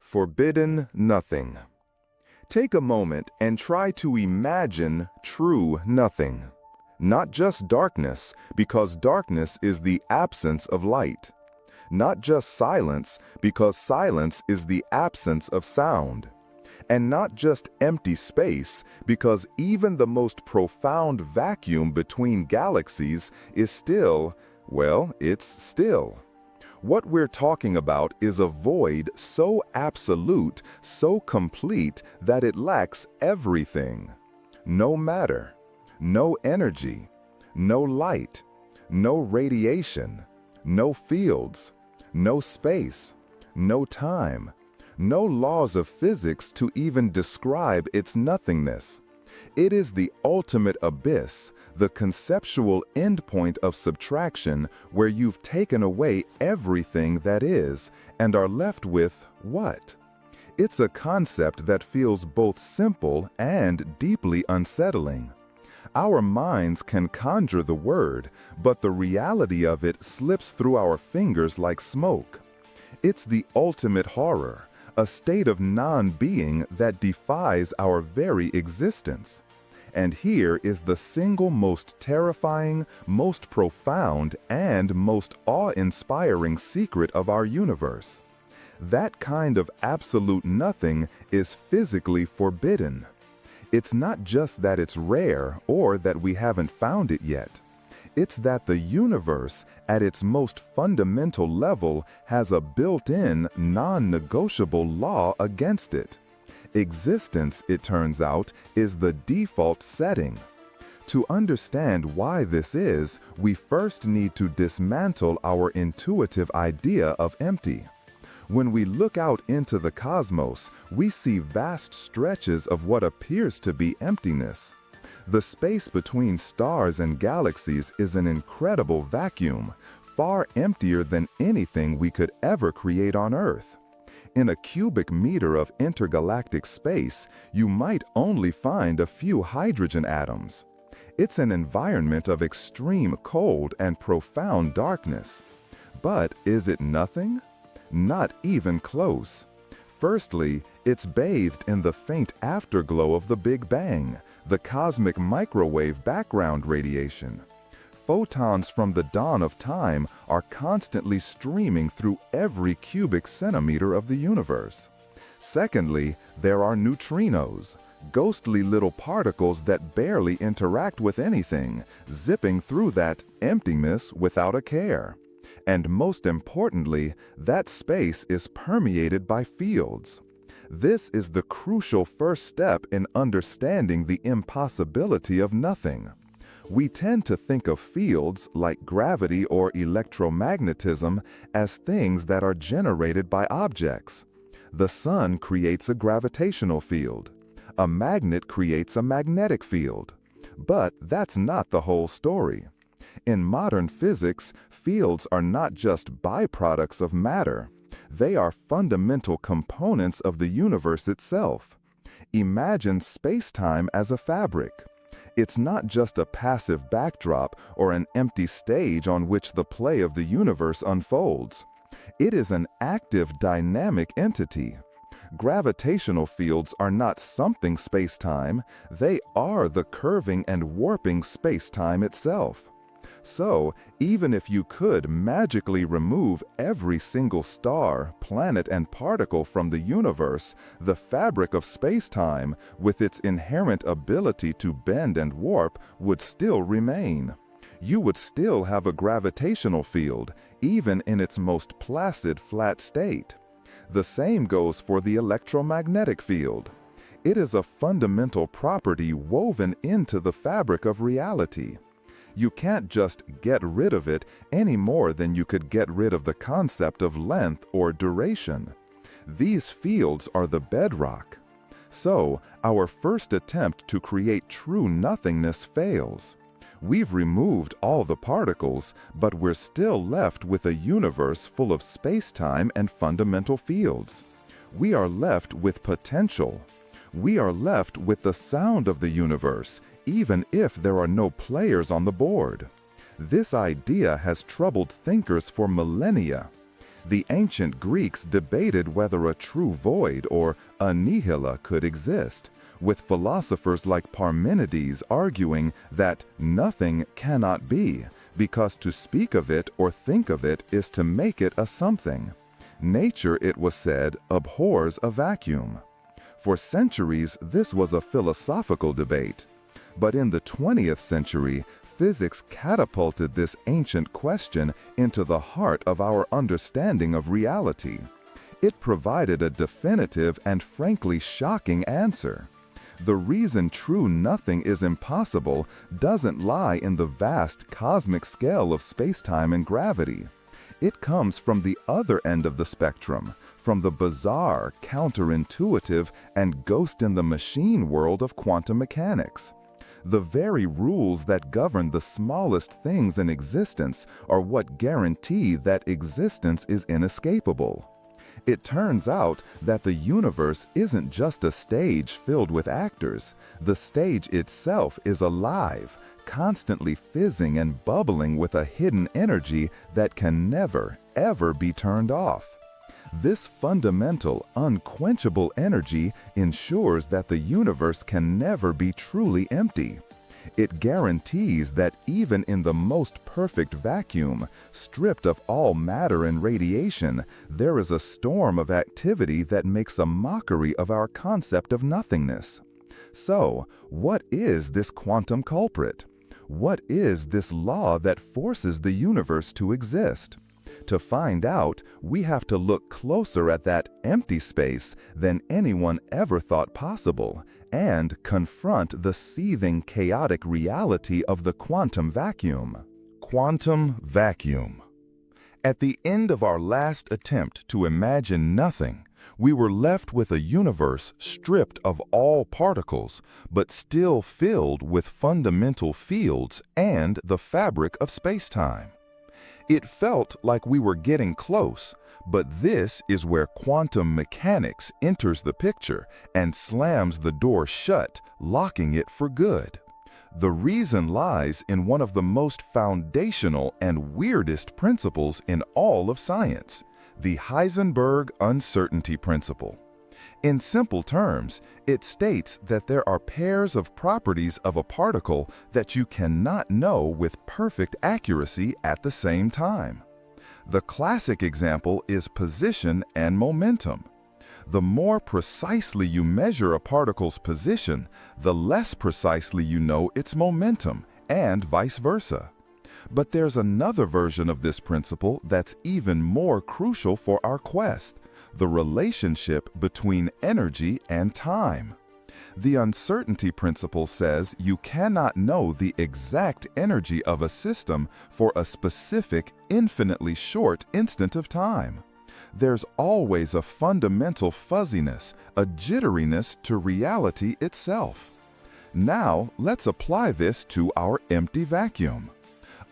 Forbidden nothing. Take a moment and try to imagine true nothing. Not just darkness, because darkness is the absence of light. Not just silence, because silence is the absence of sound. And not just empty space, because even the most profound vacuum between galaxies is still, well, it's still. What we're talking about is a void so absolute, so complete, that it lacks everything. No matter, no energy, no light, no radiation, no fields, no space, no time, no laws of physics to even describe its nothingness. It is the ultimate abyss, the conceptual endpoint of subtraction, where you've taken away everything that is and are left with what? It's a concept that feels both simple and deeply unsettling. Our minds can conjure the word, but the reality of it slips through our fingers like smoke. It's the ultimate horror, a state of non-being that defies our very existence. And here is the single most terrifying, most profound, and most awe-inspiring secret of our universe. That kind of absolute nothing is physically forbidden. It's not just that it's rare or that we haven't found it yet. It's that the universe, at its most fundamental level, has a built-in, non-negotiable law against it. Existence, it turns out, is the default setting. To understand why this is, we first need to dismantle our intuitive idea of empty. When we look out into the cosmos, we see vast stretches of what appears to be emptiness. The space between stars and galaxies is an incredible vacuum, far emptier than anything we could ever create on Earth. In a cubic meter of intergalactic space, you might only find a few hydrogen atoms. It's an environment of extreme cold and profound darkness. But is it nothing? Not even close. Firstly, it's bathed in the faint afterglow of the Big Bang, the cosmic microwave background radiation. Photons from the dawn of time are constantly streaming through every cubic centimeter of the universe. Secondly, there are neutrinos, ghostly little particles that barely interact with anything, zipping through that emptiness without a care. And most importantly, that space is permeated by fields. This is the crucial first step in understanding the impossibility of nothing. We tend to think of fields, like gravity or electromagnetism, as things that are generated by objects. The sun creates a gravitational field. A magnet creates a magnetic field. But that's not the whole story. In modern physics, fields are not just byproducts of matter. They are fundamental components of the universe itself. Imagine space-time as a fabric. It's not just a passive backdrop or an empty stage on which the play of the universe unfolds. It is an active, dynamic entity. Gravitational fields are not something space-time. They are the curving and warping space-time itself. So, even if you could magically remove every single star, planet, and particle from the universe, the fabric of space-time, with its inherent ability to bend and warp, would still remain. You would still have a gravitational field, even in its most placid flat state. The same goes for the electromagnetic field. It is a fundamental property woven into the fabric of reality. You can't just get rid of it any more than you could get rid of the concept of length or duration. These fields are the bedrock. So, our first attempt to create true nothingness fails. We've removed all the particles, but we're still left with a universe full of space-time and fundamental fields. We are left with potential. We are left with the sound of the universe, even if there are no players on the board. This idea has troubled thinkers for millennia. The ancient Greeks debated whether a true void or a nihila could exist, with philosophers like Parmenides arguing that nothing cannot be, because to speak of it or think of it is to make it a something. Nature, it was said, abhors a vacuum. For centuries, this was a philosophical debate. But in the 20th century, physics catapulted this ancient question into the heart of our understanding of reality. It provided a definitive and frankly shocking answer. The reason true nothing is impossible doesn't lie in the vast cosmic scale of space-time and gravity. It comes from the other end of the spectrum, from the bizarre, counterintuitive, and ghost-in-the-machine world of quantum mechanics. The very rules that govern the smallest things in existence are what guarantee that existence is inescapable. It turns out that the universe isn't just a stage filled with actors. The stage itself is alive, constantly fizzing and bubbling with a hidden energy that can never, ever be turned off. This fundamental, unquenchable energy ensures that the universe can never be truly empty. It guarantees that even in the most perfect vacuum, stripped of all matter and radiation, there is a storm of activity that makes a mockery of our concept of nothingness. So, what is this quantum culprit? What is this law that forces the universe to exist? To find out, we have to look closer at that empty space than anyone ever thought possible, and confront the seething, chaotic reality of the quantum vacuum. Quantum vacuum. At the end of our last attempt to imagine nothing, we were left with a universe stripped of all particles, but still filled with fundamental fields and the fabric of space-time. It felt like we were getting close, but this is where quantum mechanics enters the picture and slams the door shut, locking it for good. The reason lies in one of the most foundational and weirdest principles in all of science, the Heisenberg uncertainty principle. In simple terms, it states that there are pairs of properties of a particle that you cannot know with perfect accuracy at the same time. The classic example is position and momentum. The more precisely you measure a particle's position, the less precisely you know its momentum, and vice versa. But there's another version of this principle that's even more crucial for our quest: the relationship between energy and time. The uncertainty principle says you cannot know the exact energy of a system for a specific, infinitely short instant of time. There's always a fundamental fuzziness, a jitteriness to reality itself. Now, let's apply this to our empty vacuum.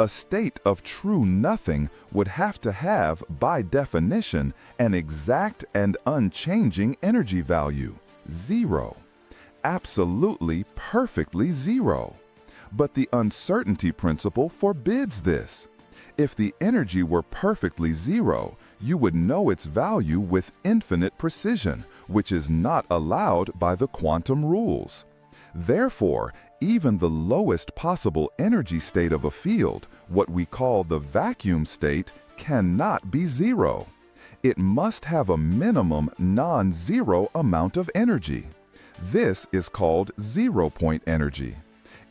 A state of true nothing would have to have, by definition, an exact and unchanging energy value, zero. Absolutely, perfectly zero. But the uncertainty principle forbids this. If the energy were perfectly zero, you would know its value with infinite precision, which is not allowed by the quantum rules. Therefore, even the lowest possible energy state of a field, what we call the vacuum state, cannot be zero. It must have a minimum non-zero amount of energy. This is called zero-point energy.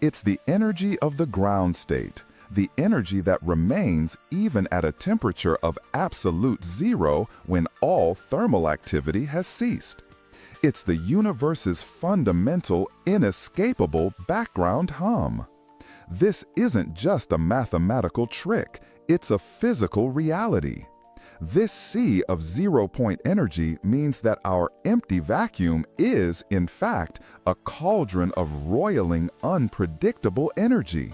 It's the energy of the ground state, the energy that remains even at a temperature of absolute zero when all thermal activity has ceased. It's the universe's fundamental, inescapable background hum. This isn't just a mathematical trick, it's a physical reality. This sea of zero-point energy means that our empty vacuum is, in fact, a cauldron of roiling, unpredictable energy.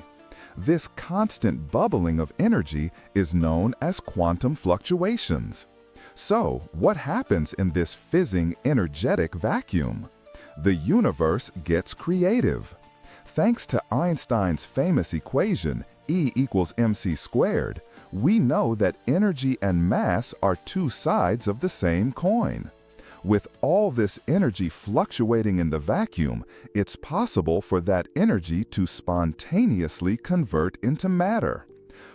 This constant bubbling of energy is known as quantum fluctuations. So, what happens in this fizzing, energetic vacuum? The universe gets creative. Thanks to Einstein's famous equation, E equals mc squared, We know that energy and mass are two sides of the same coin. With all this energy fluctuating in the vacuum, it's possible for that energy to spontaneously convert into matter.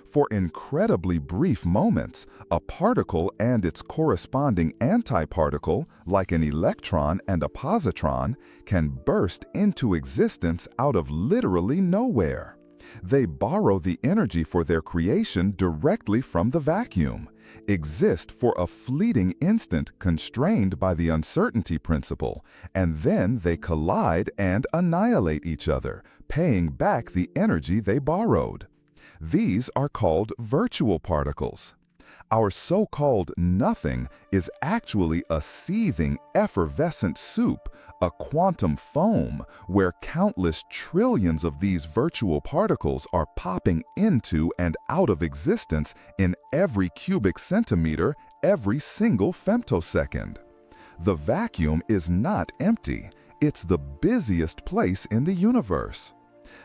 For incredibly brief moments, a particle and its corresponding antiparticle, like an electron and a positron, can burst into existence out of literally nowhere. They borrow the energy for their creation directly from the vacuum, exist for a fleeting instant constrained by the uncertainty principle, and then they collide and annihilate each other, paying back the energy they borrowed. These are called virtual particles. Our so-called nothing is actually a seething, effervescent soup, a quantum foam, where countless trillions of these virtual particles are popping into and out of existence in every cubic centimeter, every single femtosecond. The vacuum is not empty. It's the busiest place in the universe.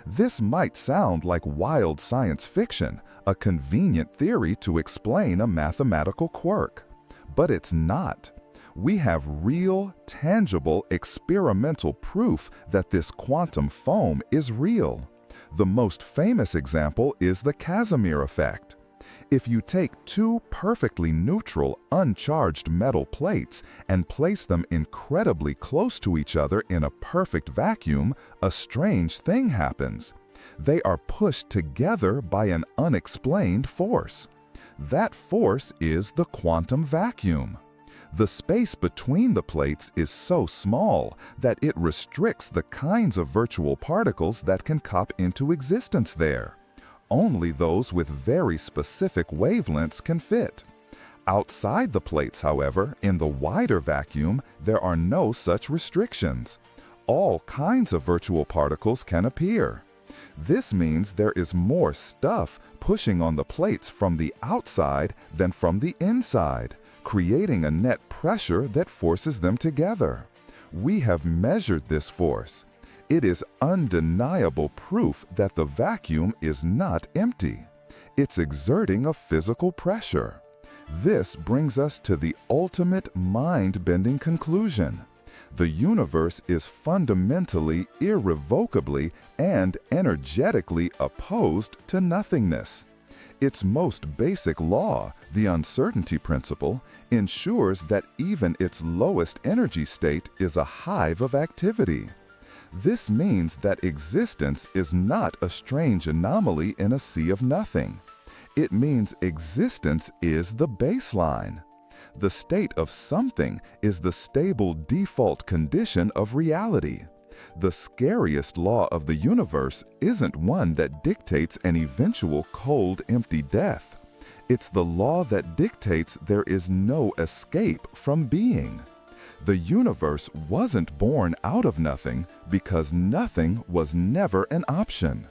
This might sound like wild science fiction, a convenient theory to explain a mathematical quirk. But it's not. We have real, tangible, experimental proof that this quantum foam is real. The most famous example is the Casimir effect. If you take two perfectly neutral, uncharged metal plates and place them incredibly close to each other in a perfect vacuum, a strange thing happens. They are pushed together by an unexplained force. That force is the quantum vacuum. The space between the plates is so small that it restricts the kinds of virtual particles that can pop into existence there. Only those with very specific wavelengths can fit. Outside the plates, however, in the wider vacuum, there are no such restrictions. All kinds of virtual particles can appear. This means there is more stuff pushing on the plates from the outside than from the inside, creating a net pressure that forces them together. We have measured this force. It is undeniable proof that the vacuum is not empty. It's exerting a physical pressure. This brings us to the ultimate mind-bending conclusion. The universe is fundamentally, irrevocably, and energetically opposed to nothingness. Its most basic law, the uncertainty principle, ensures that even its lowest energy state is a hive of activity. This means that existence is not a strange anomaly in a sea of nothing. It means existence is the baseline. The state of something is the stable default condition of reality. The scariest law of the universe isn't one that dictates an eventual cold, empty death. It's the law that dictates there is no escape from being. The universe wasn't born out of nothing because nothing was never an option.